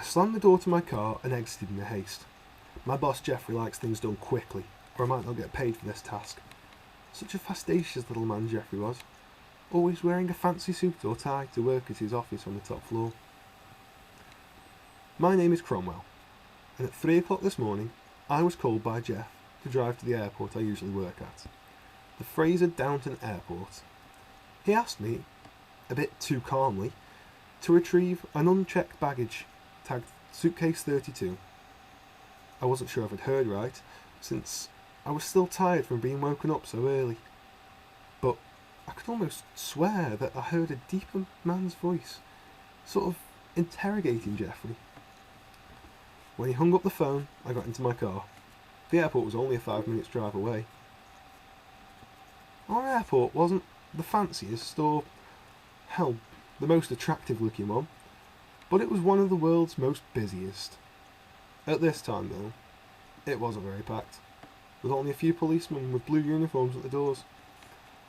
slammed the door to my car and exited in a haste. My boss Jeffrey likes things done quickly, or I might not get paid for this task. Such a fastidious little man Jeffrey was, always wearing a fancy suit or tie to work at his office on the top floor. My name is Cromwell, and at 3 o'clock this morning I was called by Jeff to drive to the airport I usually work at, the Fraser Downton Airport. He asked me, a bit too calmly, to retrieve an unchecked baggage tagged suitcase 32. I wasn't sure if I'd heard right, since I was still tired from being woken up so early, but I could almost swear that I heard a deeper man's voice, sort of interrogating Jeffrey. When he hung up the phone, I got into my car. The airport was only a 5 minutes drive away. Our airport wasn't the fanciest or, hell, the most attractive looking one, but it was one of the world's most busiest. At this time though, it wasn't very packed, with only a few policemen with blue uniforms at the doors.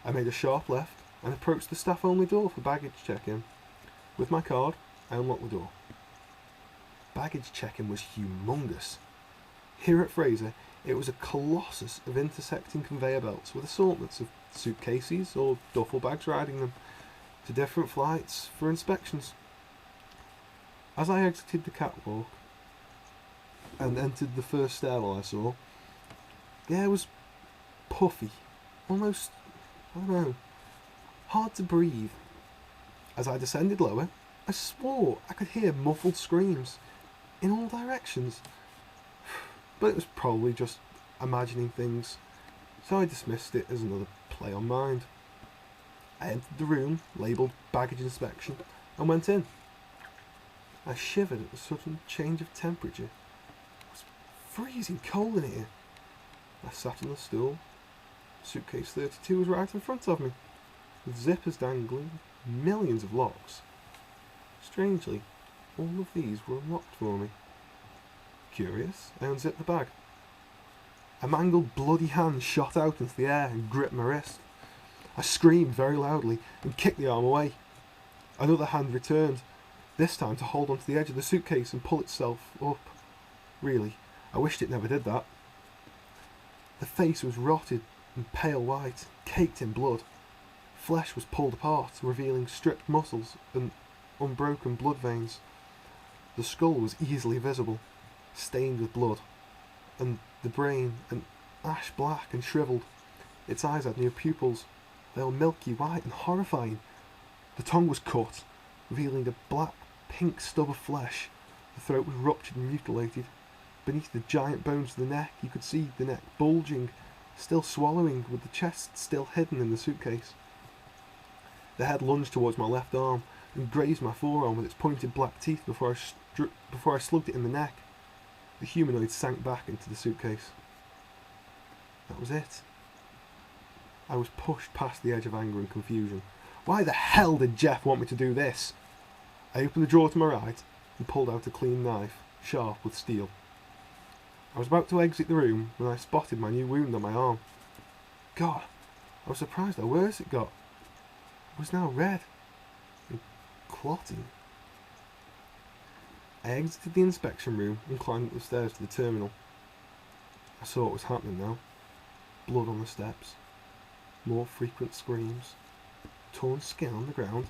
I made a sharp left and approached the staff-only door for baggage check-in. With my card, I unlocked the door. Baggage check-in was humongous. Here at Fraser, it was a colossus of intersecting conveyor belts with assortments of suitcases or duffel bags riding them to different flights for inspections. As I exited the catwalk and entered the first stairwell I saw, the air was puffy, almost, hard to breathe. As I descended lower, I swore I could hear muffled screams in all directions, but it was probably just imagining things, so I dismissed it as another play on mind. I entered the room labelled baggage inspection and went in. I shivered at the sudden change of temperature. It was freezing cold in here. I sat on the stool. Suitcase 32 was right in front of me, with zippers dangling, millions of locks. Strangely, all of these were unlocked for me. Curious, I unzipped the bag. A mangled, bloody hand shot out into the air and gripped my wrist. I screamed very loudly and kicked the arm away. Another hand returned, this time to hold onto the edge of the suitcase and pull itself up. Really, I wished it never did that. The face was rotted and pale white, caked in blood. Flesh was pulled apart, revealing stripped muscles and unbroken blood veins. The skull was easily visible, stained with blood, and the brain an ash black and shriveled. Its eyes had no pupils. They were milky white and horrifying. The tongue was cut, revealing a black, pink stub of flesh. The throat was ruptured and mutilated. Beneath the giant bones of the neck, you could see the neck bulging, still swallowing, with the chest still hidden in the suitcase. The head lunged towards my left arm and grazed my forearm with its pointed black teeth before I slugged it in the neck. The humanoid sank back into the suitcase. That was it. I was pushed past the edge of anger and confusion. Why the hell did Jeff want me to do this? I opened the drawer to my right and pulled out a clean knife, sharp with steel. I was about to exit the room when I spotted my new wound on my arm. God, I was surprised how worse it got. It was now red and clotting. I exited the inspection room and climbed up the stairs to the terminal. I saw what was happening now. Blood on the steps, more frequent screams, torn skin on the ground.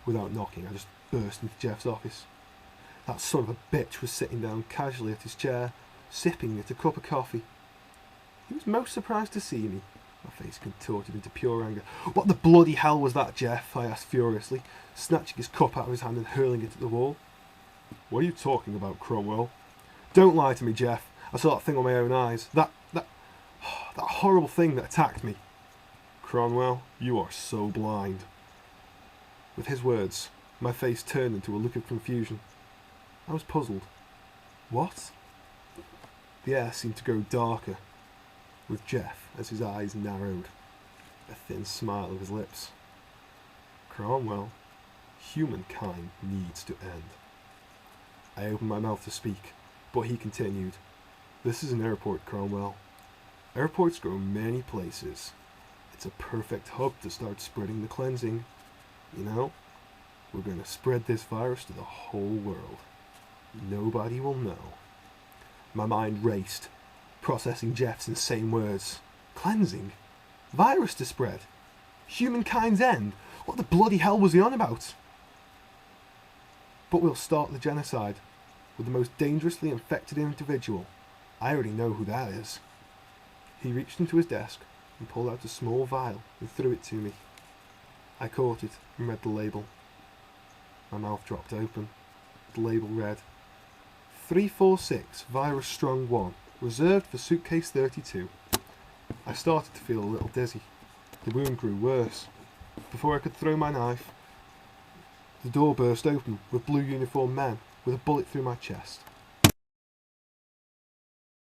Without knocking, I just burst into Jeff's office. That son of a bitch was sitting down casually at his chair, sipping at a cup of coffee. He was most surprised to see me. My face contorted into pure anger. What the bloody hell was that, Jeff? I asked furiously, snatching his cup out of his hand and hurling it at the wall. What are you talking about, Cromwell? Don't lie to me, Jeff. I saw that thing with my own eyes. That horrible thing that attacked me. Cromwell, you are so blind. With his words, my face turned into a look of confusion. I was puzzled. What? The air seemed to grow darker, with Jeff as his eyes narrowed, a thin smile of his lips. Cromwell, humankind needs to end. I opened my mouth to speak, but he continued. This is an airport, Cromwell. Airports grow many places. It's a perfect hub to start spreading the cleansing. You know, we're going to spread this virus to the whole world. Nobody will know. My mind raced, processing Jeff's insane words. Cleansing? Virus to spread? Humankind's end? What the bloody hell was he on about? But we'll start the genocide with the most dangerously infected individual. I already know who that is. He reached into his desk and pulled out a small vial and threw it to me. I caught it and read the label. My mouth dropped open. The label read, 346 Virus Strong 1, reserved for suitcase 32. I started to feel a little dizzy. The wound grew worse. Before I could throw my knife, the door burst open with blue uniformed men with a bullet through my chest.